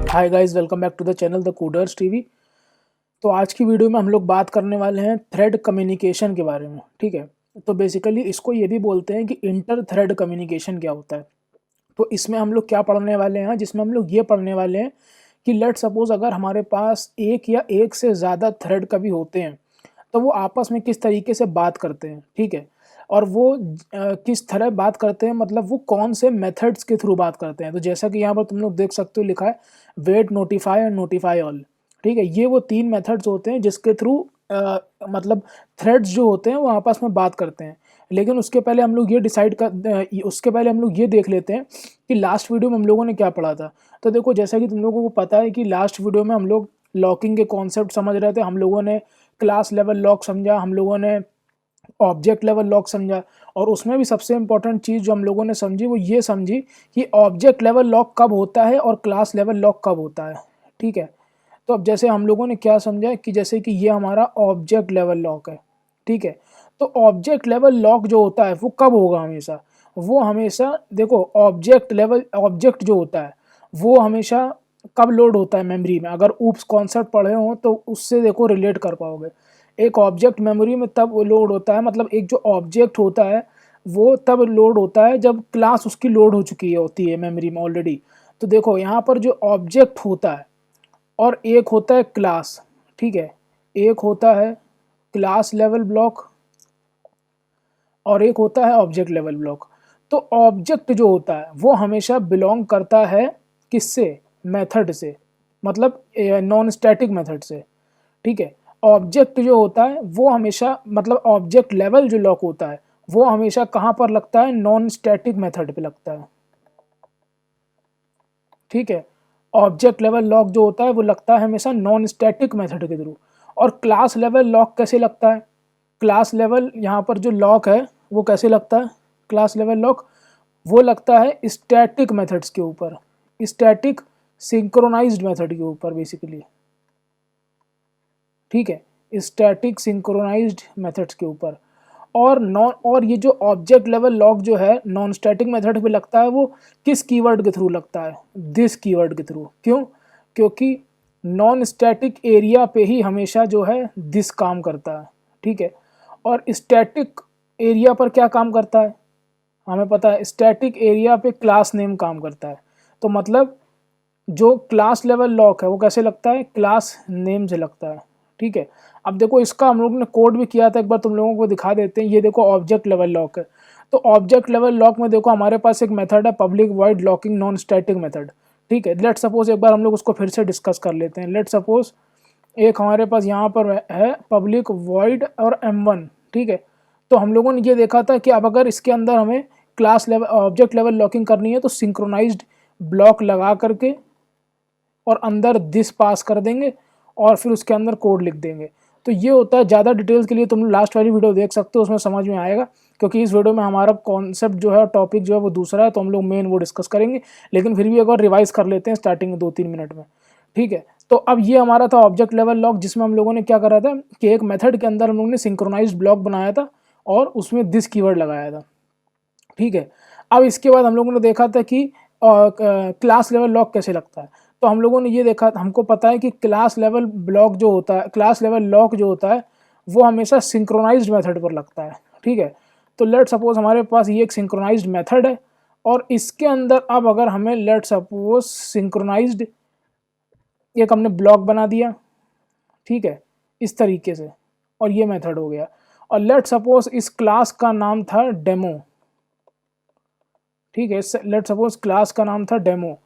Hi guys, welcome back to the channel the coders TV. तो आज की video में हम लोग बात करने वाले हैं थ्रेड कम्युनिकेशन के बारे में। ठीक है, तो बेसिकली इसको ये भी बोलते हैं कि इंटर थ्रेड कम्युनिकेशन क्या होता है। तो इसमें हम लोग क्या पढ़ने वाले हैं, जिसमें हम लोग ये पढ़ने वाले हैं कि लेट सपोज अगर हमारे पास एक या एक से ज़्यादा थ्रेड कभी होते हैं तो वो आपस में किस तरीके से बात करते हैं। ठीक है, और वो किस तरह बात करते हैं, मतलब वो कौन से मेथड्स के थ्रू बात करते हैं। तो जैसा कि यहाँ पर तुम लोग देख सकते हो, लिखा है वेट, नोटिफाई और नोटिफाई ऑल। ठीक है, ये वो तीन मेथड्स होते हैं जिसके थ्रू मतलब थ्रेड्स जो होते हैं वो आपस में बात करते हैं। लेकिन उसके पहले हम लोग ये उसके पहले हम लोग ये देख लेते हैं कि लास्ट वीडियो में हम लोगों ने क्या पढ़ा था। तो देखो, जैसा कि तुम लोगों को पता है कि लास्ट वीडियो में हम लोग लॉकिंग के कॉन्सेप्ट समझ रहे थे। हम लोगों ने क्लास लेवल लॉक समझा, हम लोगों ने ऑब्जेक्ट लेवल लॉक समझा, और उसमें भी सबसे इंपॉर्टेंट चीज़ जो हम लोगों ने समझी वो ये समझी कि ऑब्जेक्ट लेवल लॉक कब होता है और क्लास लेवल लॉक कब होता है। ठीक है, तो अब जैसे हम लोगों ने क्या समझा कि जैसे कि ये हमारा ऑब्जेक्ट लेवल लॉक है। ठीक है, तो ऑब्जेक्ट लेवल लॉक जो होता है वो कब होगा हमेशा, वो हमेशा देखो ऑब्जेक्ट लेवल ऑब्जेक्ट जो होता है वो हमेशा कब लोड होता है मेमोरी में। अगर ऊप्स कॉन्सेप्ट पढ़े हो तो उससे देखो रिलेट कर पाओगे। एक ऑब्जेक्ट मेमोरी में तब लोड होता है, मतलब एक जो ऑब्जेक्ट होता है वो तब लोड होता है जब क्लास उसकी लोड हो चुकी होती है मेमोरी में ऑलरेडी। तो देखो यहाँ पर जो ऑब्जेक्ट होता है और एक होता है क्लास। ठीक है, एक होता है क्लास लेवल ब्लॉक और एक होता है ऑब्जेक्ट लेवल ब्लॉक। तो ऑब्जेक्ट जो होता है वो हमेशा बिलोंग करता है किससे, मेथड से, मतलब नॉन स्टैटिक मेथड से। ठीक है, ऑब्जेक्ट जो होता है वो हमेशा, मतलब ऑब्जेक्ट लेवल जो लॉक होता है वो हमेशा कहाँ पर लगता है, नॉन स्टैटिक मेथड पे लगता है। ठीक है, ऑब्जेक्ट लेवल लॉक जो होता है वो लगता है हमेशा नॉन स्टैटिक मेथड के थ्रू। और क्लास लेवल लॉक कैसे लगता है, क्लास लेवल यहाँ पर जो लॉक है वो कैसे लगता है, क्लास लेवल लॉक वो लगता है स्टैटिक मेथड्स के ऊपर, स्टैटिक सिंक्रोनाइज्ड मेथड के ऊपर बेसिकली। ठीक है, स्टैटिक सिंक्रोनाइज्ड मेथड्स के ऊपर। और ये जो ऑब्जेक्ट लेवल लॉक जो है नॉन स्टैटिक मेथड पे लगता है वो किस कीवर्ड के थ्रू लगता है, दिस कीवर्ड के थ्रू। क्यों, क्योंकि नॉन स्टैटिक एरिया पे ही हमेशा जो है दिस काम करता है। ठीक है, और स्टैटिक एरिया पर क्या काम करता है, हमें पता है स्टैटिक एरिया पे क्लास नेम काम करता है। तो मतलब जो क्लास लेवल लॉक है वो कैसे लगता है, क्लास नेम से लगता है। ठीक है, अब देखो इसका हम लोग ने कोड भी किया था, एक बार तुम लोगों को दिखा देते हैं। ये देखो ऑब्जेक्ट लेवल लॉक है। तो ऑब्जेक्ट लेवल लॉक में देखो हमारे पास एक मेथड है public void locking non static method. ठीक है, लेट सपोज एक बार हम लोग उसको फिर से डिस्कस कर लेते हैं। लेट सपोज एक हमारे पास यहाँ पर है पब्लिक वॉइड और m1। ठीक है, तो हम लोगों ने ये देखा था कि अब अगर इसके अंदर हमें class level object level locking करनी है तो सिंक्रोनाइज्ड ब्लॉक लगा करके और अंदर दिस पास कर देंगे और फिर उसके अंदर कोड लिख देंगे। तो ये होता है। ज़्यादा डिटेल्स के लिए तुम लास्ट वाली वीडियो देख सकते हो, उसमें समझ में आएगा। क्योंकि इस वीडियो में हमारा कॉन्सेप्ट जो है, टॉपिक जो है वो दूसरा है, तो हम लोग मेन वो डिस्कस करेंगे। लेकिन फिर भी एक बार रिवाइज कर लेते हैं स्टार्टिंग में 2-3 मिनट में। ठीक है, तो अब ये हमारा था ऑब्जेक्ट लेवल लॉक, जिसमें हम लोगों ने क्या करा था कि एक मेथड के अंदर हम लोगों ने सिंक्रोनाइज्ड ब्लॉक बनाया था और उसमें दिस कीवर्ड लगाया था। ठीक है, अब इसके बाद हम लोगों ने देखा था कि क्लास लेवल लॉक कैसे लगता है। तो हम लोगों ने ये देखा, हमको पता है कि क्लास लेवल ब्लॉक जो होता है, क्लास लेवल लॉक जो होता है वो हमेशा सिंक्रोनाइज्ड मेथड पर लगता है। ठीक है, तो लेट सपोज हमारे पास ये एक सिंक्रोनाइज्ड मेथड है और इसके अंदर अब अगर हमें लेट सपोज सिंक्रोनाइज्ड एक हमने ब्लॉक बना दिया। ठीक है, इस तरीके से, और ये मेथड हो गया। और लेट सपोज इस क्लास का नाम था डेमो। ठीक है, लेट सपोज क्लास का नाम था डेमो।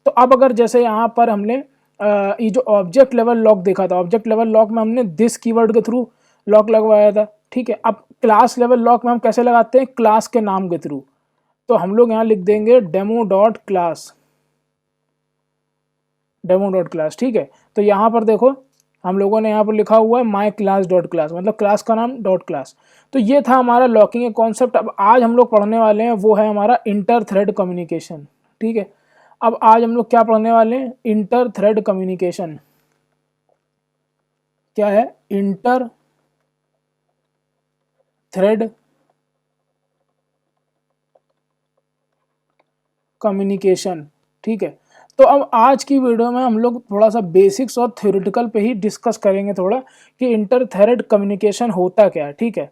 तो अब अगर जैसे यहाँ पर हमने ये जो ऑब्जेक्ट लेवल लॉक देखा था, ऑब्जेक्ट लेवल लॉक में हमने दिस कीवर्ड के थ्रू लॉक लगवाया था। ठीक है, अब क्लास लेवल लॉक में हम कैसे लगाते हैं, क्लास के नाम के थ्रू। तो हम लोग यहाँ लिख देंगे demo dot class, demo dot class. ठीक है, तो यहाँ पर देखो हम लोगों ने यहाँ पर लिखा हुआ है माई क्लास डॉट क्लास, मतलब क्लास का नाम डॉट क्लास। तो ये था हमारा लॉकिंग का कॉन्सेप्ट। अब आज हम लोग पढ़ने वाले हैं वो है हमारा इंटर थ्रेड कम्युनिकेशन। ठीक है, अब आज हम लोग क्या पढ़ने वाले हैं, इंटर थ्रेड कम्युनिकेशन। क्या है, इंटर थ्रेड कम्युनिकेशन, ठीक है। तो अब आज की वीडियो में हम लोग थोड़ा सा बेसिक्स और थ्योरेटिकल पे ही डिस्कस करेंगे थोड़ा कि इंटर थ्रेड कम्युनिकेशन होता क्या है, ठीक है।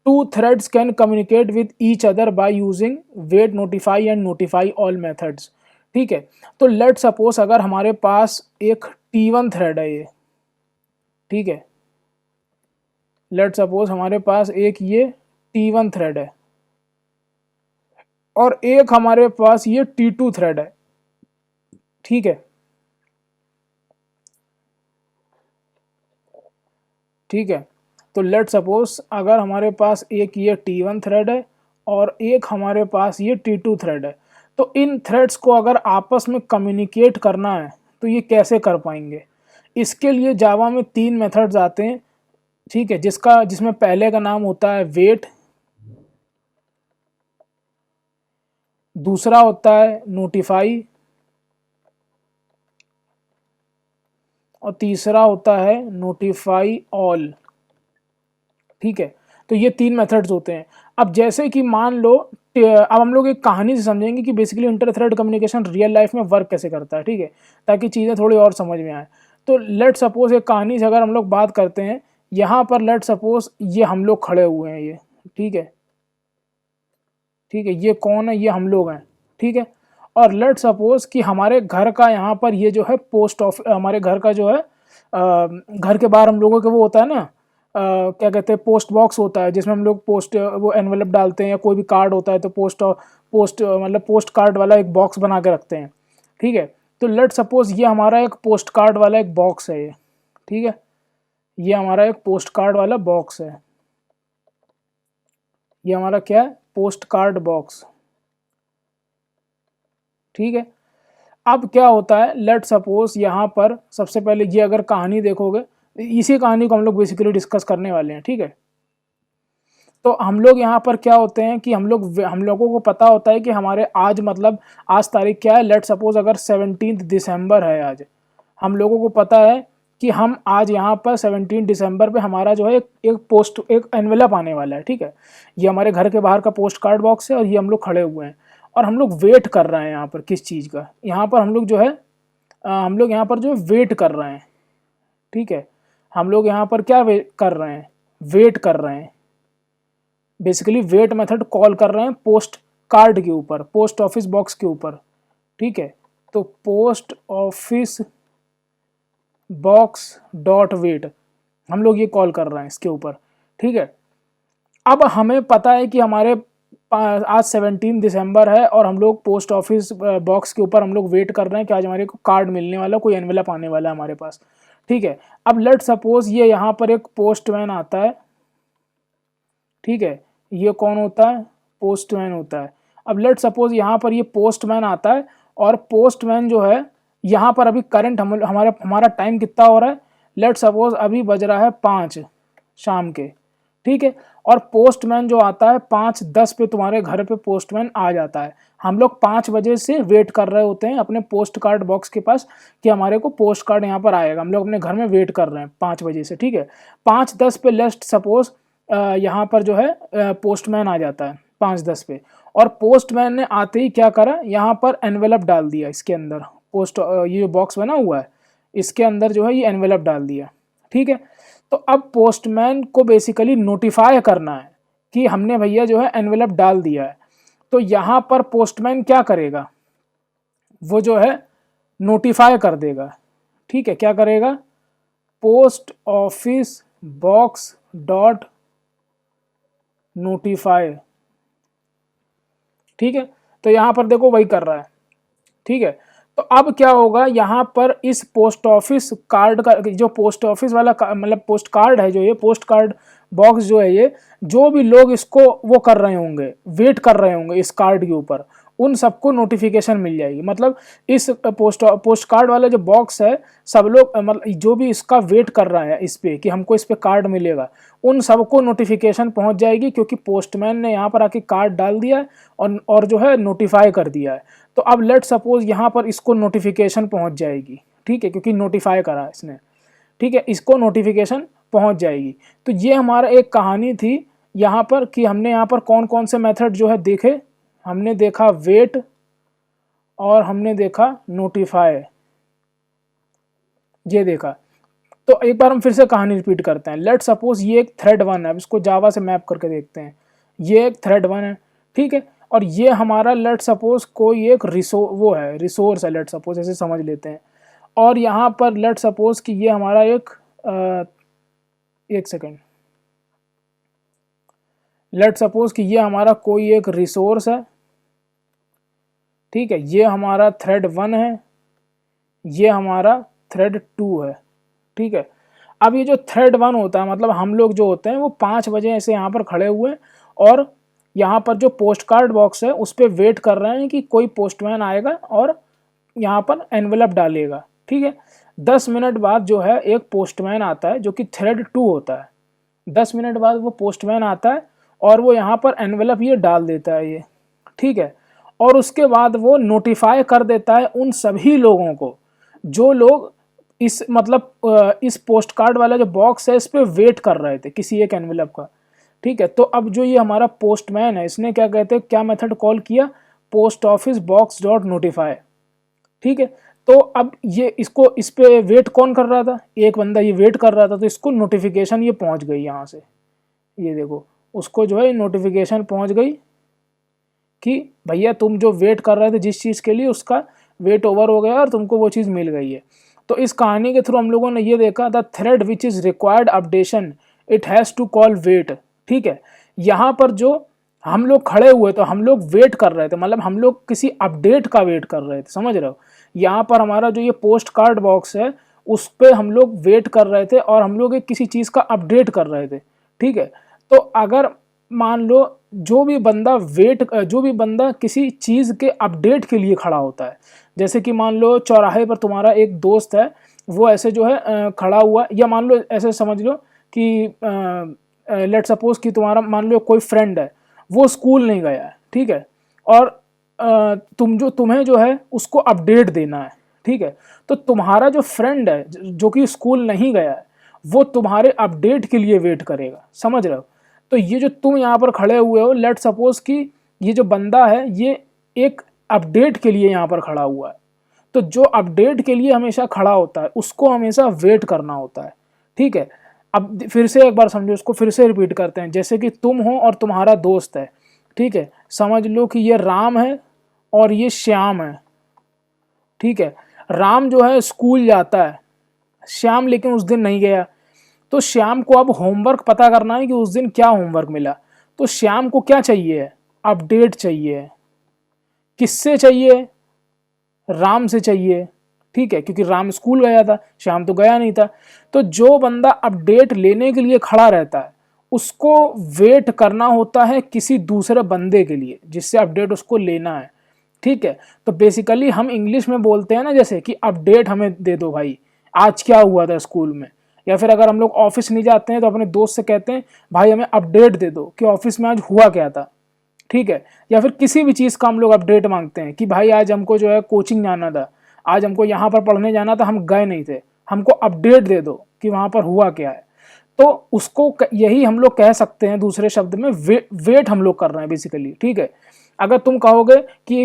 Two threads can communicate with each other by using wait, notify and notify all methods, ठीक है। तो लेट सपोज अगर हमारे पास एक T1 थ्रेड है ये, ठीक है। लेट सपोज हमारे पास एक ये T1 थ्रेड है और एक हमारे पास ये T2 थ्रेड है, ठीक है, ठीक है। तो लेट सपोज अगर हमारे पास एक ये T1 थ्रेड है और एक हमारे पास ये T2 थ्रेड है, तो इन थ्रेड्स को अगर आपस में कम्युनिकेट करना है तो ये कैसे कर पाएंगे। इसके लिए जावा में 3 मेथड्स आते हैं, ठीक है, जिसमें पहले का नाम होता है वेट, दूसरा होता है नोटिफाई और तीसरा होता है नोटिफाई ऑल, ठीक है। तो ये 3 मेथड्स होते हैं। अब जैसे कि मान लो, अब हम लोग एक कहानी से समझेंगे कि basically inter thread communication real life में वर्क कैसे करता है, ठीक है, ताकि चीज़ें थोड़ी और समझ में आए। तो लेट सपोज एक कहानी से अगर हम लोग बात करते हैं, यहाँ पर लेट सपोज ये हम लोग खड़े हुए हैं, ये ठीक है, ठीक है, ये कौन है, ये हम लोग हैं, ठीक है। और लेट सपोज कि हमारे घर का यहाँ पर ये जो है पोस्ट ऑफिस, हमारे घर का जो है घर के बाहर हम लोगों के वो होता है ना, क्या कहते हैं, पोस्ट बॉक्स होता है जिसमें हम लोग पोस्ट वो एनवेलप डालते हैं या कोई भी कार्ड होता है तो पोस्ट मतलब पोस्ट कार्ड वाला एक बॉक्स बना के रखते हैं, ठीक है। तो लेट सपोज ये हमारा एक पोस्ट कार्ड वाला एक बॉक्स है ये, ठीक है, ये हमारा एक पोस्ट कार्ड वाला बॉक्स है, ये हमारा क्या है, पोस्ट कार्ड बॉक्स, ठीक है। अब क्या होता है, लेट सपोज यहाँ पर सबसे पहले ये अगर कहानी देखोगे, इसी कहानी को हम लोग बेसिकली डिस्कस करने वाले हैं, ठीक है। तो हम लोग यहाँ पर क्या होते हैं कि हम लोगों को पता होता है कि हमारे आज मतलब आज तारीख क्या है, लेट सपोज अगर 17 दिसंबर है आज, हम लोगों को पता है कि हम आज यहाँ पर 17 दिसंबर पे हमारा जो है एक एनवेलप आने वाला है, ठीक है। ये हमारे घर के बाहर का पोस्ट कार्ड बॉक्स है और ये हम लोग खड़े हुए हैं और हम लोग वेट कर रहे हैं यहाँ पर किस चीज़ का, यहाँ पर हम लोग जो है हम लोग यहाँ पर जो वेट कर रहे हैं, ठीक है। हम लोग यहाँ पर क्या कर रहे हैं, वेट कर रहे हैं, बेसिकली वेट मेथड कॉल कर रहे हैं पोस्ट कार्ड के ऊपर, पोस्ट ऑफिस बॉक्स के ऊपर, ठीक है। तो post office box dot wait हम लोग ये कॉल कर रहे हैं इसके ऊपर, ठीक है। अब हमें पता है कि हमारे आज 17 दिसंबर है और हम लोग पोस्ट ऑफिस बॉक्स के ऊपर हम लोग वेट कर रहे हैं कि आज हमारे को कार्ड मिलने वाला, कोई एनवेलप आने वाला है हमारे पास, ठीक है। अब लेट सपोज ये यहाँ पर एक पोस्टमैन आता है, ठीक है, ये कौन होता है, पोस्टमैन होता है। अब लेट सपोज यहाँ पर ये पोस्टमैन आता है और पोस्टमैन जो है यहाँ पर अभी करंट हमारा टाइम कितना हो रहा है, लेट सपोज अभी बज रहा है 5 शाम के, ठीक है। और पोस्टमैन जो आता है 5:10 पे तुम्हारे घर पे पोस्टमैन आ जाता है। हम लोग 5 बजे से वेट कर रहे होते हैं अपने पोस्ट कार्ड बॉक्स के पास कि हमारे को पोस्ट कार्ड यहाँ पर आएगा, हम लोग अपने घर में वेट कर रहे हैं 5 बजे से, ठीक है। 5:10 पे लेट सपोज यहाँ पर जो है पोस्टमैन आ जाता है 5:10 पे, और पोस्टमैन ने आते ही क्या करा, यहाँ पर एनवेलप डाल दिया इसके अंदर, ये बॉक्स बना हुआ है इसके अंदर जो है ये एनवेलप डाल दिया, ठीक है। तो अब पोस्टमैन को बेसिकली नोटिफाई करना है कि हमने भैया जो है एनवेलप डाल दिया है। तो यहाँ पर पोस्टमैन क्या करेगा, वो जो है नोटिफाई कर देगा, ठीक है। क्या करेगा, post office box dot notify, ठीक है। तो यहाँ पर देखो वही कर रहा है, ठीक है। तो अब क्या होगा, यहाँ पर इस पोस्ट ऑफिस कार्ड का जो पोस्ट ऑफिस वाला मतलब पोस्ट कार्ड है, जो ये पोस्ट कार्ड बॉक्स जो है, ये जो भी लोग इसको वो कर रहे होंगे, वेट कर रहे होंगे इस कार्ड के ऊपर, उन सबको नोटिफिकेशन मिल जाएगी। मतलब इस पोस्ट कार्ड वाला जो बॉक्स है, सब लोग मतलब जो भी इसका वेट कर रहा है इस पे कि हमको इस पे कार्ड मिलेगा, उन सबको नोटिफिकेशन पहुंच जाएगी क्योंकि पोस्टमैन ने यहाँ पर आके कार्ड डाल दिया है और जो है नोटिफाई कर दिया है। तो अब लेट सपोज यहाँ पर इसको नोटिफिकेशन पहुंच जाएगी, ठीक है, क्योंकि नोटिफाई करा इसने, ठीक है, इसको नोटिफिकेशन पहुंच जाएगी। तो ये हमारा एक कहानी थी यहाँ पर कि हमने यहाँ पर कौन कौन से मेथड जो है देखे, हमने देखा वेट, और हमने देखा नोटिफाई, ये देखा। तो एक बार हम फिर से कहानी रिपीट करते हैं। लेट सपोज ये एक थ्रेड 1 है, अब इसको जावा से मैप करके देखते हैं। ये एक थ्रेड 1 है, ठीक है, और ये हमारा लेट सपोज कोई एक रिसोर्स है, लेट सपोज ऐसे समझ लेते हैं। और यहाँ पर लेट सपोज कि ये हमारा एक सेकेंड, लेट सपोज कि ये हमारा कोई एक रिसोर्स है, ठीक है, ये हमारा थ्रेड 1 है, ये हमारा थ्रेड 2 है, ठीक है। अब ये जो थ्रेड 1 होता है, मतलब हम लोग जो होते हैं वो 5 बजे ऐसे यहाँ पर खड़े हुए और यहाँ पर जो पोस्ट कार्ड बॉक्स है उस पर वेट कर रहे हैं कि कोई पोस्टमैन आएगा और यहाँ पर एनवेलप डालेगा, ठीक है। 10 मिनट बाद जो है एक पोस्टमैन आता है जो कि थ्रेड 2 होता है। 10 मिनट बाद वो पोस्टमैन आता है और वो यहाँ पर एनवेलप ये डाल देता है ये, ठीक है। और उसके बाद वो नोटिफाई कर देता है उन सभी लोगों को जो लोग इस मतलब इस पोस्ट कार्ड वाला जो बॉक्स है इस पे वेट कर रहे थे किसी एक एनवेलप का, ठीक है। तो अब जो ये हमारा पोस्टमैन है इसने क्या कहते हैं, क्या मेथड कॉल किया, post office box dot notify, ठीक है। तो अब ये इसको इस पे वेट कौन कर रहा था, एक बंदा ये वेट कर रहा था, तो इसको नोटिफिकेशन ये पहुंच गई यहाँ से, ये देखो उसको जो है नोटिफिकेशन पहुंच गई कि भैया तुम जो वेट कर रहे थे जिस चीज़ के लिए उसका वेट ओवर हो गया और तुमको वो चीज़ मिल गई है। तो इस कहानी के थ्रू हम लोगों ने ये देखा, the thread which is required updation it has to call wait, ठीक है। यहाँ पर जो हम लोग खड़े हुए तो हम लोग वेट कर रहे थे, मतलब हम लोग किसी अपडेट का वेट कर रहे थे, समझ रहे हो। यहाँ पर हमारा जो ये पोस्ट कार्ड बॉक्स है उस पर हम लोग वेट कर रहे थे और हम लोग एक किसी चीज़ का अपडेट कर रहे थे, ठीक है। तो अगर मान लो जो भी बंदा किसी चीज़ के अपडेट के लिए खड़ा होता है, जैसे कि मान लो चौराहे पर तुम्हारा एक दोस्त है, वो ऐसे जो है खड़ा हुआ, या मान लो ऐसे समझ लो कि लेट सपोज कि तुम्हारा मान लो कोई फ्रेंड है, वो स्कूल नहीं गया है, ठीक है, और तुम्हें जो है उसको अपडेट देना है, ठीक है। तो तुम्हारा जो फ्रेंड है जो कि स्कूल नहीं गया है वो तुम्हारे अपडेट के लिए वेट करेगा, समझ रहे हो। तो ये जो तुम यहाँ पर खड़े हुए हो, लेट सपोज कि ये जो बंदा है ये एक अपडेट के लिए यहाँ पर खड़ा हुआ है, तो जो अपडेट के लिए हमेशा खड़ा होता है उसको हमेशा वेट करना होता है, ठीक है। अब फिर से एक बार समझो, इसको फिर से रिपीट करते हैं। जैसे कि तुम हो और तुम्हारा दोस्त है, ठीक है, समझ लो कि ये राम है और ये श्याम है, ठीक है। राम जो है स्कूल जाता है, श्याम लेकिन उस दिन नहीं गया। तो श्याम को अब होमवर्क पता करना है कि उस दिन क्या होमवर्क मिला। तो श्याम को क्या चाहिए, अपडेट चाहिए। किससे चाहिए, राम से चाहिए, ठीक है, क्योंकि राम स्कूल गया था, श्याम तो गया नहीं था। तो जो बंदा अपडेट लेने के लिए खड़ा रहता है उसको वेट करना होता है किसी दूसरे बंदे के लिए जिससे अपडेट उसको लेना है, ठीक है। तो बेसिकली हम इंग्लिश में बोलते हैं ना, जैसे कि अपडेट हमें दे दो भाई, आज क्या हुआ था स्कूल में। या फिर अगर हम लोग ऑफिस नहीं जाते हैं तो अपने दोस्त से कहते हैं भाई हमें अपडेट दे दो कि ऑफिस में आज हुआ क्या था, ठीक है। या फिर किसी भी चीज़ का हम लोग अपडेट मांगते हैं कि भाई आज हमको जो है कोचिंग जाना था, आज हमको यहाँ पर पढ़ने जाना था, हम गए नहीं थे, हमको अपडेट दे दो कि वहाँ पर हुआ क्या है। तो उसको यही हम लोग कह सकते हैं दूसरे शब्द में, वेट हम लोग कर रहे हैं बेसिकली, ठीक है। अगर तुम कहोगे कि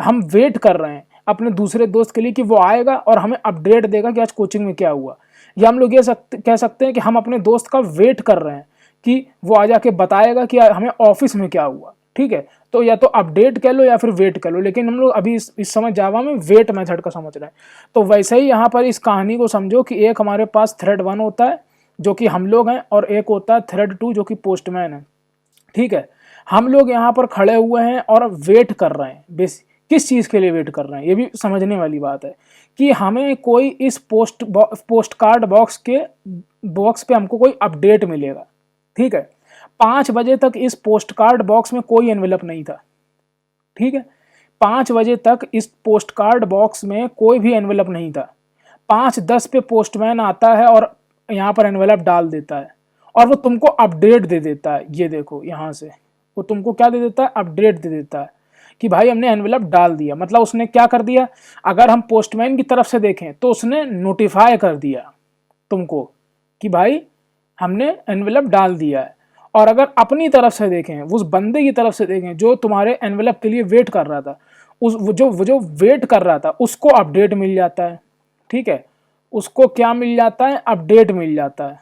हम वेट कर रहे हैं अपने दूसरे दोस्त के लिए कि वो आएगा और हमें अपडेट देगा कि आज कोचिंग में क्या हुआ, या हम लोग ये कह सकते हैं कि हम अपने दोस्त का वेट कर रहे हैं कि वो आ जाके बताएगा कि हमें ऑफिस में क्या हुआ, ठीक है। तो या तो अपडेट कह लो या फिर वेट कह लो, लेकिन हम लोग अभी इस समय जावा में वेट मेथड का समझ रहे हैं। तो वैसे ही यहाँ पर इस कहानी को समझो कि एक हमारे पास थ्रेड 1 होता है जो कि हम लोग हैं और एक होता है थ्रेड 2 जो कि पोस्टमैन है, ठीक है। हम लोग यहाँ पर खड़े हुए हैं और वेट कर रहे हैं, किस चीज़ के लिए वेट कर रहे हैं ये भी समझने वाली बात है कि हमें कोई इस पोस्ट कार्ड बॉक्स पे हमको कोई अपडेट मिलेगा, ठीक है। 5 बजे तक इस पोस्ट कार्ड बॉक्स में कोई एनवेलप नहीं था, ठीक है। 5 बजे तक इस पोस्ट कार्ड बॉक्स में कोई भी एनवेलप नहीं था। 5:10 पे पोस्टमैन आता है और यहाँ पर एनवेलप डाल देता है और वो तुमको अपडेट दे देता है। ये देखो यहाँ से वो तुमको क्या दे देता है, अपडेट दे देता है कि भाई हमने एनवेलप डाल दिया। मतलब उसने क्या कर दिया, अगर हम पोस्टमैन की तरफ से देखें तो उसने नोटिफाई कर दिया तुमको कि भाई हमने एनवेलप डाल दिया है। और अगर अपनी तरफ से देखें, उस बंदे की तरफ से देखें जो तुम्हारे एनवेलप के लिए वेट कर रहा था, वो जो वेट कर रहा था उसको अपडेट मिल जाता है, ठीक है, उसको क्या मिल जाता है, अपडेट मिल जाता है,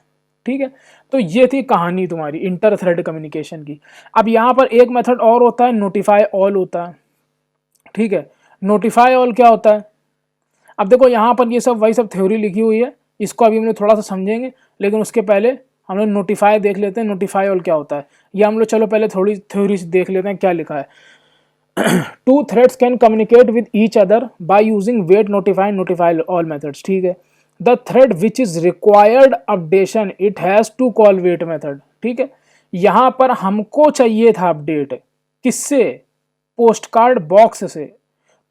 ठीक है। तो ये थी कहानी तुम्हारी इंटर थ्रेड कम्युनिकेशन की। अब यहाँ पर एक मेथड और होता है, नोटिफाई ऑल होता है, ठीक है। नोटिफाई ऑल क्या होता है, अब देखो यहाँ पर ये सब वही सब थ्योरी लिखी हुई है, इसको अभी हम लोग थोड़ा सा समझेंगे, लेकिन उसके पहले हम लोग नोटिफाई देख लेते हैं, नोटिफाई ऑल क्या होता है। या हम लोग चलो पहले थोड़ी थ्योरी देख लेते हैं क्या लिखा है। Two threads can communicate with each other by using wait notify notify all methods, ठीक है। The thread which is required updation it has to call wait method, ठीक है। यहाँ पर हमको चाहिए था अपडेट, किससे, पोस्ट कार्ड बॉक्स से,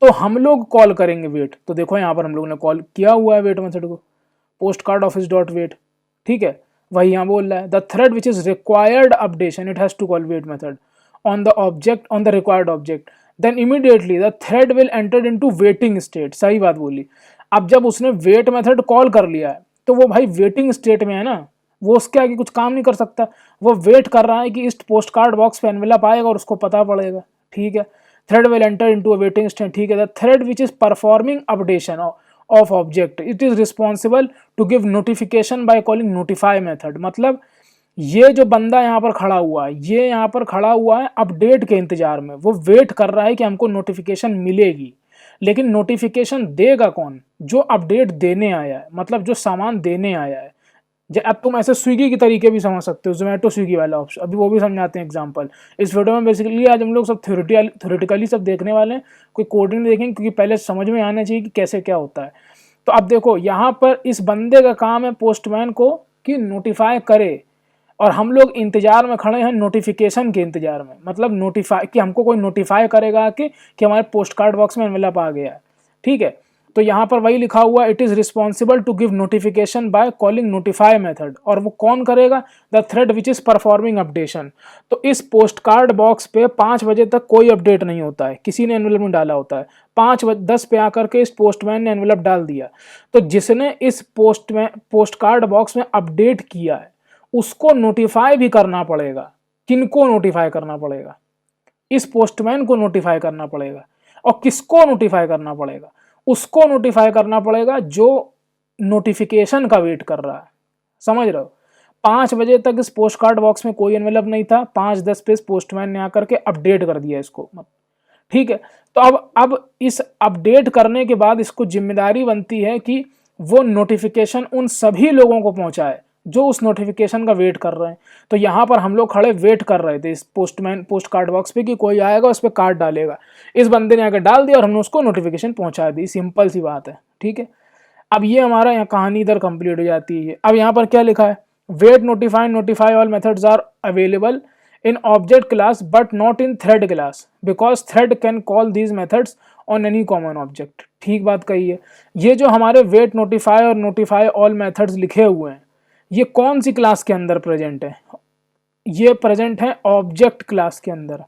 तो हम लोग कॉल करेंगे वेट। तो देखो यहाँ पर हम लोग ने कॉल किया हुआ है वेट मेथड को, post card office dot wait, ठीक है। वही यहाँ बोल रहा है, the thread which is required updation it has to call wait method on the object on the required object, then immediately the thread will enter into waiting state। सही बात बोली। अब जब उसने वेट मेथड कॉल कर लिया है तो वो भाई वेटिंग स्टेट में है ना, वो उसके आगे कुछ काम नहीं कर सकता, वो वेट कर रहा है कि इस पोस्ट कार्ड बॉक्स पे एनवेलप आएगा और उसको पता पड़ेगा, ठीक है। Thread will enter into a waiting state, ठीक है। The thread which is performing updation of object it is responsible to give notification by calling notify method. मतलब ये जो बंदा यहाँ पर खड़ा हुआ है, ये यहाँ पर खड़ा हुआ है अपडेट के इंतजार में, वो वेट कर रहा है कि हमको नोटिफिकेशन मिलेगी। लेकिन नोटिफिकेशन देगा कौन, जो अपडेट देने आया है, मतलब जो सामान देने आया है। अब तुम ऐसे स्विगी के तरीके भी समझ सकते हो, जोमेटो स्विगी वाला ऑप्शन, अभी वो भी समझाते हैं एग्जांपल इस वीडियो में। बेसिकली आज हम लोग सब थ्योरेटिकली सब देखने वाले हैं, कोई कोडिंग नहीं देखेंगे, क्योंकि पहले समझ में आना चाहिए कि कैसे क्या होता है। तो अब देखो यहाँ पर इस बंदे का काम है पोस्टमैन को कि नोटिफाई करे, और हम लोग इंतजार में खड़े हैं, नोटिफिकेशन के इंतजार में, मतलब नोटिफाई कि हमको कोई नोटिफाई करेगा कि हमारे पोस्ट कार्ड बॉक्स में एनवेलप आ गया है, ठीक है। तो यहाँ पर वही लिखा हुआ, it is responsible to give notification by calling notify method, और वो कौन करेगा, the thread which is performing updation. तो इस पोस्ट कार्ड बॉक्स पे 5 बजे तक कोई अपडेट नहीं होता है, किसी ने एनवेलप में डाला होता है, 5:10 पे आकर के इस पोस्टमैन ने एनवेलप डाल दिया। तो जिसने इस पोस्ट कार्ड बॉक्स में अपडेट किया है उसको नोटिफाई भी करना पड़ेगा। किनको नोटिफाई करना पड़ेगा, इस पोस्टमैन को नोटिफाई करना पड़ेगा। और किसको नोटिफाई करना पड़ेगा, उसको नोटिफाई करना पड़ेगा जो नोटिफिकेशन का वेट कर रहा है, समझ रहे हो। 5 बजे तक इस पोस्ट कार्ड बॉक्स में कोई एनवेलप नहीं था, 5:10 पे इस पोस्टमैन ने आकर के अपडेट कर दिया इसको, ठीक है। तो अब इस अपडेट करने के बाद इसको जिम्मेदारी बनती है कि वो नोटिफिकेशन उन सभी लोगों को पहुंचाए जो उस नोटिफिकेशन का वेट कर रहे हैं। तो यहाँ पर हम लोग खड़े वेट कर रहे थे इस पोस्ट कार्ड बॉक्स पे कि कोई आएगा उस पर कार्ड डालेगा, इस बंदे ने आकर डाल दिया और हमने उसको नोटिफिकेशन पहुंचा दी, सिंपल सी बात है, ठीक है। अब ये हमारा यहाँ कहानी इधर कंप्लीट हो जाती है। अब यहाँ पर क्या लिखा है, wait notify all methods are available in object class but not in thread class because thread can call these methods on any common object। ठीक बात कही है। ये जो हमारे वेट नोटिफाई और नोटिफाई ऑल मेथड्स लिखे हुए हैं, ये कौन सी क्लास के अंदर प्रेजेंट है, ये प्रेजेंट है ऑब्जेक्ट क्लास के अंदर।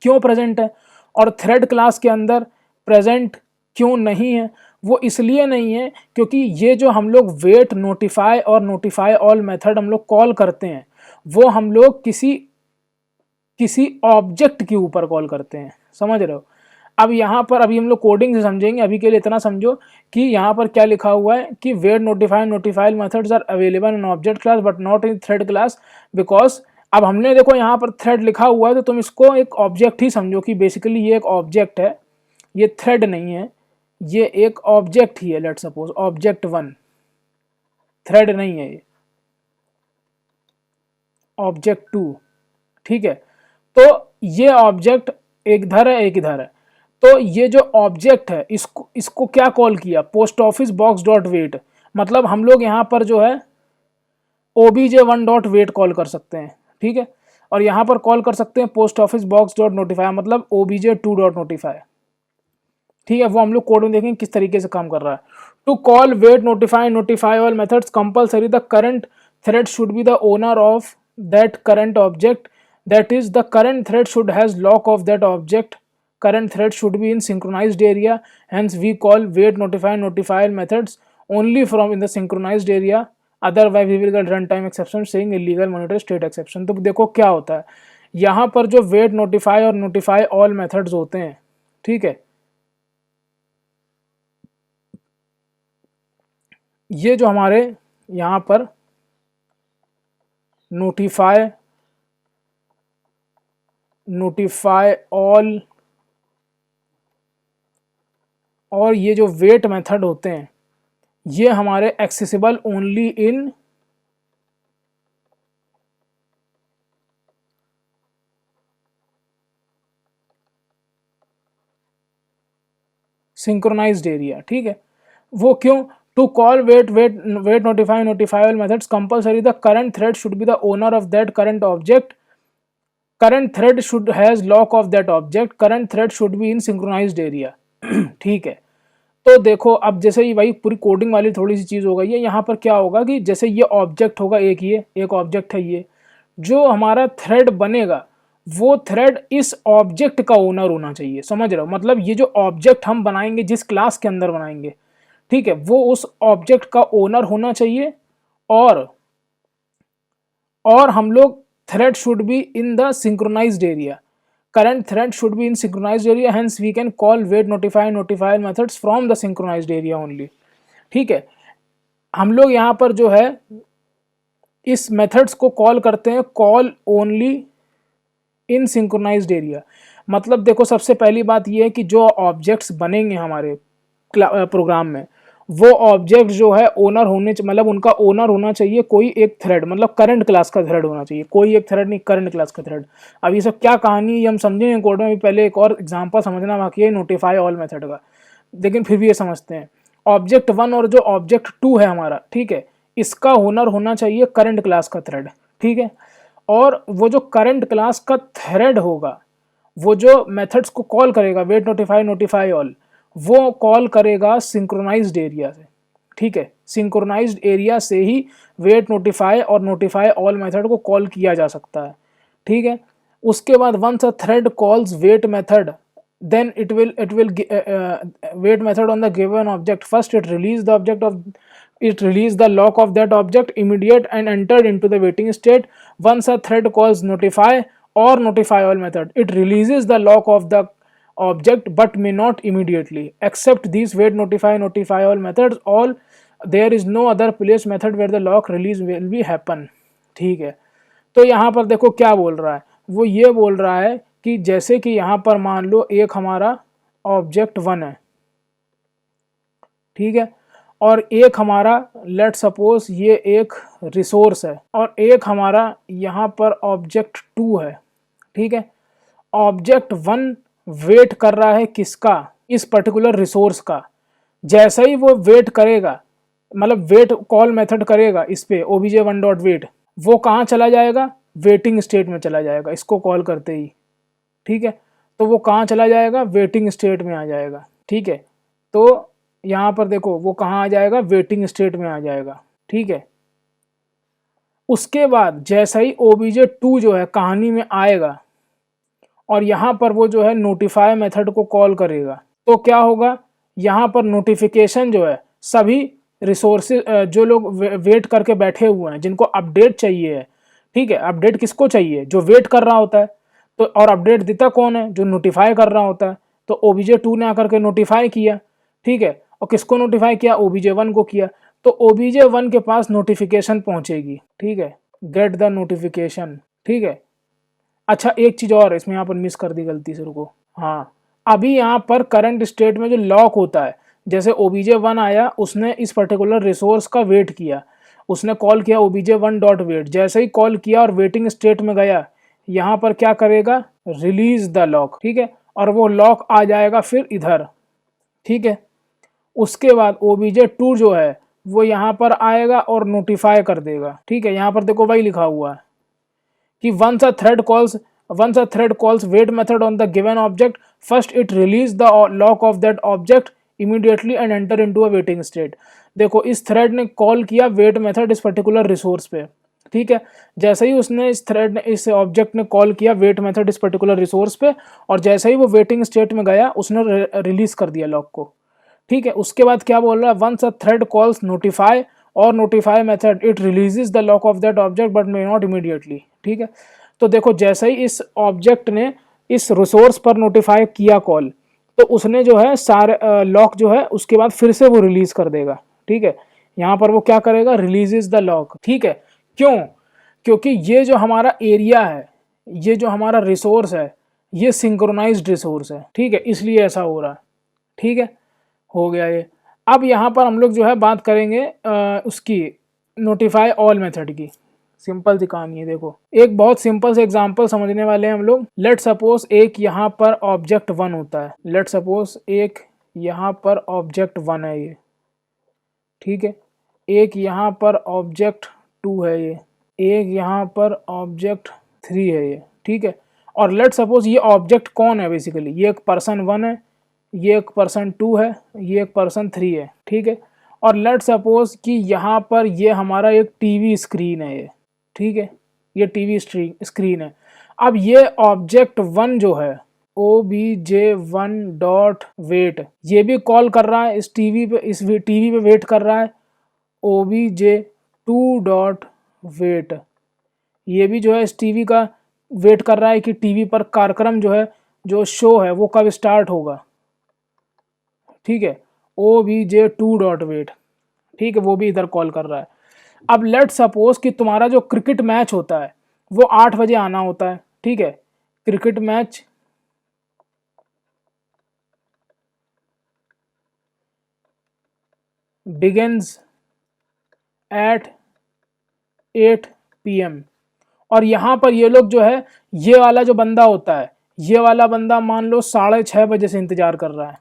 क्यों प्रेजेंट है और थ्रेड क्लास के अंदर प्रेजेंट क्यों नहीं है, वो इसलिए नहीं है क्योंकि ये जो हम लोग वेट नोटिफाई और नोटिफाई ऑल मेथड हम लोग कॉल करते हैं, वो हम लोग किसी ऑब्जेक्ट के ऊपर कॉल करते हैं, समझ रहे हो। अब यहाँ पर अभी हम लोग कोडिंग से समझेंगे, अभी के लिए इतना समझो कि यहाँ पर क्या लिखा हुआ है कि wait notify methods are available in object class but not in thread class because. अब हमने देखो यहाँ पर थ्रेड लिखा हुआ है तो तुम इसको एक ऑब्जेक्ट ही समझो कि बेसिकली ये एक ऑब्जेक्ट है, ये थ्रेड नहीं है, ये एक ऑब्जेक्ट ही है। लेट सपोज ऑब्जेक्ट 1, थ्रेड नहीं है ये, ऑब्जेक्ट 2, ठीक है। तो ये ऑब्जेक्ट एक इधर है एक इधर है, तो ये जो ऑब्जेक्ट है इसको क्या कॉल किया, post office box dot wait. मतलब हम लोग यहाँ पर जो है obj1 डॉट वेट कॉल कर सकते हैं, ठीक है। और यहाँ पर कॉल कर सकते हैं post office box dot notify, मतलब obj2 डॉट नोटिफाई, ठीक है। वो हम लोग कोड में देखेंगे किस तरीके से काम कर रहा है। To call wait notify all methods compulsory the current thread should be the owner of that current object, that is the current thread should has lock of that object, current thread should be in synchronized area, hence we call wait notify methods only from in the synchronized area, otherwise we will get runtime exception saying illegal monitor state exception। तो देखो क्या होता है यहाँ पर जो wait notify और notify all methods होते हैं, ठीक है, ये जो हमारे यहाँ पर नोटिफाई ऑल और ये जो वेट मेथड होते हैं ये हमारे accessible only in synchronized area. ठीक है, वो क्यों? To call wait notify methods compulsory the current thread should be the owner of that current object, current thread should has lock of that object, current thread should be in synchronized area. ठीक है, तो देखो अब जैसे ही भाई पूरी coding वाली थोड़ी सी चीज़ हो गई है। यहाँ पर क्या होगा कि जैसे ये ऑब्जेक्ट होगा, एक ऑब्जेक्ट है, ये जो हमारा थ्रेड बनेगा वो थ्रेड इस ऑब्जेक्ट का ओनर होना चाहिए। समझ रहे हो? मतलब ये जो ऑब्जेक्ट हम बनाएंगे, जिस क्लास के अंदर बनाएंगे, ठीक है, वो उस ऑब्जेक्ट का ओनर होना चाहिए। और हम लोग thread should be in the synchronized area, current thread should be in synchronized area, hence we can call wait notify methods from the synchronized area only। ठीक है, हम लोग यहाँ पर जो है इस मेथड्स को कॉल करते हैं call only in synchronized area. मतलब देखो सबसे पहली बात ये है कि जो ऑब्जेक्ट्स बनेंगे हमारे प्रोग्राम में, वो ऑब्जेक्ट जो है ओनर होने, मतलब उनका ओनर होना चाहिए कोई एक थ्रेड, मतलब करंट क्लास का थ्रेड होना चाहिए, कोई एक थ्रेड नहीं, करंट क्लास का थ्रेड। अब ये सब क्या कहानी ये हम समझेंगे कोड में, पहले एक और एग्जांपल समझना बाकी है नोटिफाई ऑल मेथड का, लेकिन फिर भी ये समझते हैं। ऑब्जेक्ट 1 और जो ऑब्जेक्ट 2 है हमारा, ठीक है, इसका ओनर होना चाहिए करंट क्लास का थ्रेड। ठीक है, और वो जो करंट क्लास का थ्रेड होगा, वो जो मेथड्स को कॉल करेगा वेट नोटिफाई ऑल, वो कॉल करेगा सिंक्रोनाइज्ड एरिया से। ठीक है, सिंक्रोनाइज्ड एरिया से ही वेट नोटिफाई और नोटिफाई ऑल मेथड को कॉल किया जा सकता है। ठीक है, उसके बाद once a thread calls wait method, then it will wait method on the given object, first it release the lock of that object immediate and entered into the waiting state. Once a thread calls notify or notify all method, it releases the lock of the object but may not immediately, except these wait notify all methods, all there is no other place method where the lock release will be happen। ठीक है, तो यहाँ पर देखो क्या बोल रहा है, वो ये बोल रहा है कि जैसे कि यहाँ पर मान लो एक हमारा ऑब्जेक्ट 1 है, ठीक है, और एक हमारा लेट सपोज ये एक रिसोर्स है, और एक हमारा यहाँ पर ऑब्जेक्ट 2 है। ठीक है, ऑब्जेक्ट 1 वेट कर रहा है किसका? इस पर्टिकुलर रिसोर्स का। जैसा ही वो वेट करेगा, मतलब वेट कॉल मेथड करेगा इस पे obj1.wait, वो कहाँ चला जाएगा? वेटिंग स्टेट में चला जाएगा इसको कॉल करते ही। ठीक है, तो वो कहाँ चला जाएगा? वेटिंग स्टेट में आ जाएगा। ठीक है, तो यहाँ पर देखो वो कहाँ आ जाएगा? वेटिंग स्टेट में आ जाएगा। ठीक है, उसके बाद जैसा ही obj2 जो है कहानी में आएगा और यहाँ पर वो जो है नोटिफाई मेथड को कॉल करेगा, तो क्या होगा? यहाँ पर नोटिफिकेशन जो है सभी रिसोर्सेज जो लोग वेट करके बैठे हुए हैं, जिनको अपडेट चाहिए है, ठीक है, अपडेट किसको चाहिए? जो वेट कर रहा होता है। तो और अपडेट देता कौन है? जो नोटिफाई कर रहा होता है। तो obj2 ने आकर के नोटिफाई किया, ठीक है, और किसको नोटिफाई किया? obj1 को किया। तो obj1 के पास नोटिफिकेशन पहुंचेगी। ठीक है, गेट द नोटिफिकेशन। ठीक है, अच्छा एक चीज़ और इसमें यहाँ पर मिस कर दी गलती से, रुको। हाँ, अभी यहाँ पर करंट स्टेट में जो लॉक होता है, जैसे obj1 आया, उसने इस पर्टिकुलर रिसोर्स का वेट किया, उसने कॉल किया obj1.wait, जैसे ही कॉल किया और वेटिंग स्टेट में गया, यहाँ पर क्या करेगा? Release the lock. ठीक है, और वो लॉक आ जाएगा फिर इधर। ठीक है, उसके बाद obj2 जो है वो यहाँ पर आएगा और नोटिफाई कर देगा। ठीक है, यहाँ पर देखो वही लिखा हुआ है कि once a thread calls wait method on the given object, first it release the lock of that object immediately and enter into a waiting state। देखो इस थ्रेड ने कॉल किया वेट मेथड इस पर्टिकुलर रिसोर्स पे। ठीक है, जैसे ही उसने इस ऑब्जेक्ट ने कॉल किया वेट मेथड इस पर्टिकुलर रिसोर्स पे, और जैसे ही वो वेटिंग स्टेट में गया उसने रिलीज कर दिया लॉक को। ठीक है, उसके बाद क्या बोल रहा है? Once a thread calls notify और notify method, it releases the lock of that object but may not immediately. ठीक है, तो देखो जैसे ही इस ऑब्जेक्ट ने इस रिसोर्स पर नोटिफाई किया कॉल, तो उसने जो है सारे लॉक जो है उसके बाद फिर से वो रिलीज कर देगा। ठीक है, यहाँ पर वो क्या करेगा, रिलीजेस द लॉक। ठीक है, क्यों? क्योंकि ये जो हमारा एरिया है, ये जो हमारा रिसोर्स है, ये सिंक्रोनाइज्ड रिसोर्स है। ठीक है, इसलिए ऐसा हो रहा है। ठीक है, हो गया ये। अब यहाँ पर हम लोग जो है बात करेंगे उसकी नोटिफाई ऑल मेथड की। सिंपल सी कहानी है, देखो एक बहुत सिंपल से एग्जांपल समझने वाले हैं हम लोग। लेट सपोज एक यहाँ पर ऑब्जेक्ट 1 होता है, लेट सपोज एक यहाँ पर ऑब्जेक्ट 1 है ये। ठीक है, एक यहाँ पर ऑब्जेक्ट 2 है ये, एक यहाँ पर ऑब्जेक्ट 3 है ये। ठीक है, और लेट सपोज ये ऑब्जेक्ट कौन है, बेसिकली ये एक पर्सन 1 है, ये एक पर्सन 2 है, ये एक पर्सन 3 है। ठीक है, और लेट सपोज कि यहाँ पर ये हमारा एक टीवी स्क्रीन है ये। ठीक है, ये टीवी स्क्रीन है। अब ये ऑब्जेक्ट 1 जो है obj1 डॉट वेट, ये भी कॉल कर रहा है इस टीवी पे, इस टीवी पे वेट कर रहा है obj2 डॉट वेट, ये भी जो है इस टीवी का वेट कर रहा है कि टीवी पर कार्यक्रम जो है, जो शो है वो कब स्टार्ट होगा। ठीक है, obj2 डॉट वेट। ठीक है, वो भी इधर कॉल कर रहा है। अब लेट सपोज कि तुम्हारा जो क्रिकेट मैच होता है वो 8 बजे आना होता है। ठीक है, cricket match begins at 8 PM, और यहाँ पर ये लोग जो है, ये वाला जो बंदा होता है, ये वाला बंदा मान लो 6:30 बजे से इंतजार कर रहा है।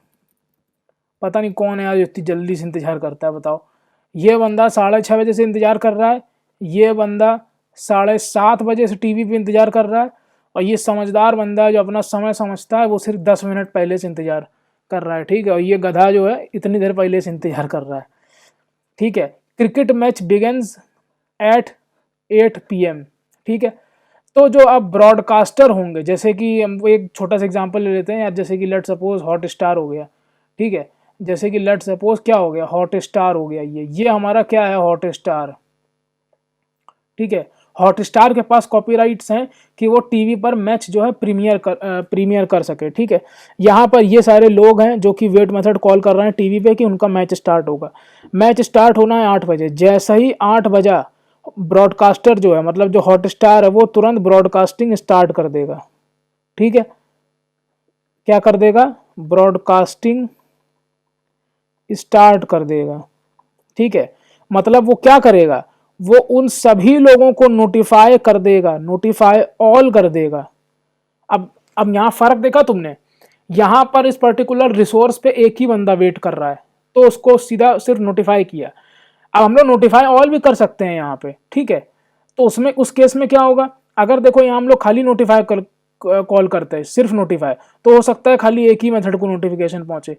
पता नहीं कौन है यार इतनी जल्दी से इंतजार करता है, बताओ। ये बंदा 6:30 बजे से इंतजार कर रहा है, ये बंदा 7:30 बजे से टीवी पे इंतजार कर रहा है, और ये समझदार बंदा है जो अपना समय समझता है, वो सिर्फ 10 मिनट पहले से इंतजार कर रहा है। ठीक है, और ये गधा जो है इतनी देर पहले से इंतजार कर रहा है। ठीक है, cricket match begins at 8 PM। ठीक है, तो जो अब ब्रॉडकास्टर होंगे, जैसे कि हम एक छोटा सा एग्जांपल ले लेते हैं यार, जैसे कि लेट सपोज हॉट स्टार हो गया। ठीक है, जैसे कि लेट सपोज क्या हो गया, हॉट स्टार हो गया, ये हमारा क्या है, हॉट स्टार। ठीक है, हॉट स्टार के पास कॉपीराइट्स हैं कि वो टीवी पर मैच जो है प्रीमियर कर सके। ठीक है, यहाँ पर ये सारे लोग हैं जो कि वेट मेथड कॉल कर रहे हैं टीवी पे कि उनका मैच स्टार्ट होगा। मैच स्टार्ट होना है 8 बजे, जैसे ही 8 बजा ब्रॉडकास्टर जो है, मतलब जो हॉट स्टार है, वो तुरंत ब्रॉडकास्टिंग स्टार्ट कर देगा। ठीक है, क्या कर देगा, ब्रॉडकास्टिंग स्टार्ट कर देगा। ठीक है, मतलब वो क्या करेगा, वो उन सभी लोगों को नोटिफाई कर देगा, नोटिफाई ऑल कर देगा। अब यहाँ फर्क देखा तुमने, यहाँ पर इस पर्टिकुलर रिसोर्स पे एक ही बंदा वेट कर रहा है, तो उसको सीधा सिर्फ नोटिफाई किया। अब हम लोग नोटिफाई ऑल भी कर सकते हैं यहाँ पे। ठीक है, तो उसमें उस केस में क्या होगा, अगर देखो यहाँ हम लोग खाली नोटिफाई कॉल करते हैं, सिर्फ नोटिफाई, तो हो सकता है खाली एक ही मेथड को नोटिफिकेशन पहुंचे,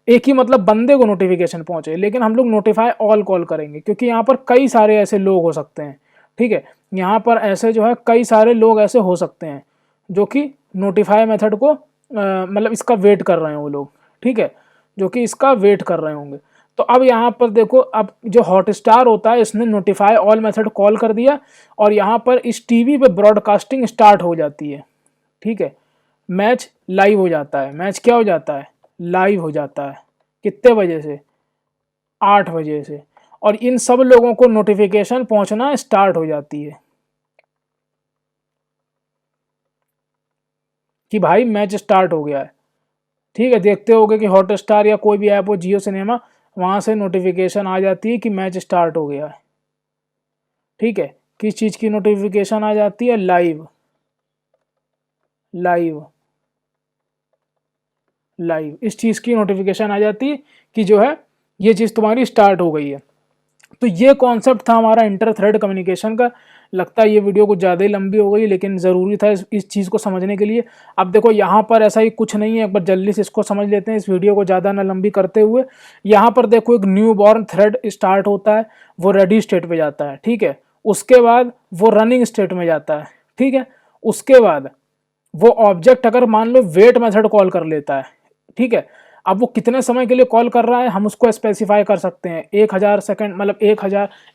एक ही मतलब बंदे को नोटिफिकेशन पहुंचे। लेकिन हम लोग नोटिफाई ऑल कॉल करेंगे क्योंकि यहाँ पर कई सारे ऐसे लोग हो सकते हैं। ठीक है, यहाँ पर ऐसे जो है कई सारे लोग ऐसे हो सकते हैं जो कि नोटिफाई मेथड को मतलब इसका वेट कर रहे हैं वो लोग। ठीक है, जो कि इसका वेट कर रहे होंगे। तो अब यहाँ पर देखो, अब जो हॉट स्टार होता है इसने नोटिफाई ऑल मेथड कॉल कर दिया, और यहाँ पर इस टीवी पे ब्रॉडकास्टिंग स्टार्ट हो जाती है। ठीक है, मैच लाइव हो जाता है, मैच क्या हो जाता है, लाइव हो जाता है। कितने बजे से, 8 बजे से, और इन सब लोगों को नोटिफिकेशन पहुंचना स्टार्ट हो जाती है कि भाई मैच स्टार्ट हो गया है। ठीक है, देखते होगे कि हॉट स्टार या कोई भी ऐप हो, जियो सिनेमा, वहां से नोटिफिकेशन आ जाती है कि मैच स्टार्ट हो गया है। ठीक है, किस चीज़ की नोटिफिकेशन आ जाती है, लाइव, लाइव, लाइव, इस चीज़ की नोटिफिकेशन आ जाती है कि जो है ये चीज़ तुम्हारी स्टार्ट हो गई है। तो ये कॉन्सेप्ट था हमारा इंटर थ्रेड कम्युनिकेशन का। लगता है ये वीडियो कुछ ज़्यादा ही लंबी हो गई, लेकिन ज़रूरी था इस चीज़ को समझने के लिए। अब देखो यहाँ पर ऐसा ही कुछ नहीं है, एक बार जल्दी से इसको समझ लेते हैं, इस वीडियो को ज़्यादा ना लंबी करते हुए। यहाँ पर देखो एक न्यू बॉर्न थ्रेड स्टार्ट होता है, वो रेडी स्टेट पे जाता है। ठीक है, उसके बाद वो रनिंग स्टेट में जाता है। ठीक है, उसके बाद वो ऑब्जेक्ट अगर मान लो वेट मेथड कॉल कर लेता है। ठीक है, अब वो कितने समय के लिए कॉल कर रहा है हम उसको स्पेसिफाई कर सकते हैं, 1000 सेकंड, मतलब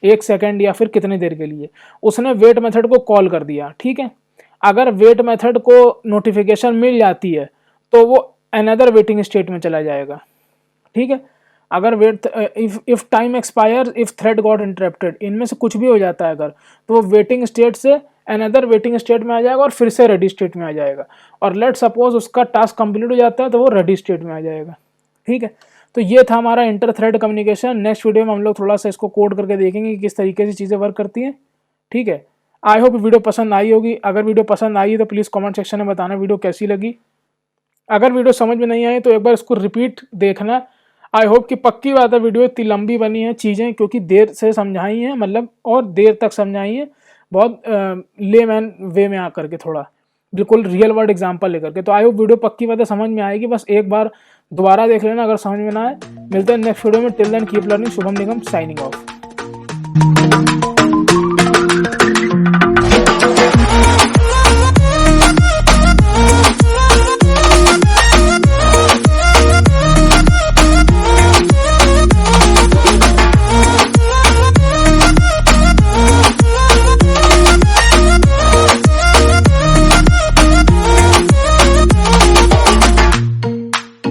1 सेकंड, या फिर कितने देर के लिए उसने वेट मेथड को कॉल कर दिया। ठीक है, अगर वेट मेथड को नोटिफिकेशन मिल जाती है तो वो अनदर वेटिंग स्टेट में चला जाएगा। ठीक है, अगर wait if time expire if thread got interrupted, इनमें से कुछ भी हो जाता है अगर, तो वो वेटिंग स्टेट से अनदर वेटिंग स्टेट में आ जाएगा और फिर से रेडी स्टेट में आ जाएगा। और लेट सपोज उसका टास्क कंप्लीट हो जाता है तो वो रेडी स्टेट में आ जाएगा। ठीक है, तो ये था हमारा inter thread communication. Next video में हम लोग थोड़ा सा इसको कोड करके देखेंगे कि किस तरीके से चीज़ें वर्क करती हैं। ठीक है, आई होप वीडियो पसंद आई होगी। अगर वीडियो पसंद आई है तो प्लीज़ कमेंट सेक्शन में बताना वीडियो कैसी लगी। अगर वीडियो समझ में नहीं आई तो एक बार इसको रिपीट देखना। आई होप कि पक्की बात है वीडियो इतनी लंबी बनी है चीज़ें क्योंकि देर से समझाई हैं, मतलब और देर तक समझाई हैं, बहुत लेमैन वे में आकर के, थोड़ा बिल्कुल रियल वर्ल्ड एग्जांपल लेकर के। तो आई होप वीडियो पक्की बात है समझ में आएगी, बस एक बार दोबारा देख लेना अगर समझ में ना आए। मिलते हैं नेक्स्ट वीडियो में, till then keep learning. Shubham Nigam signing of.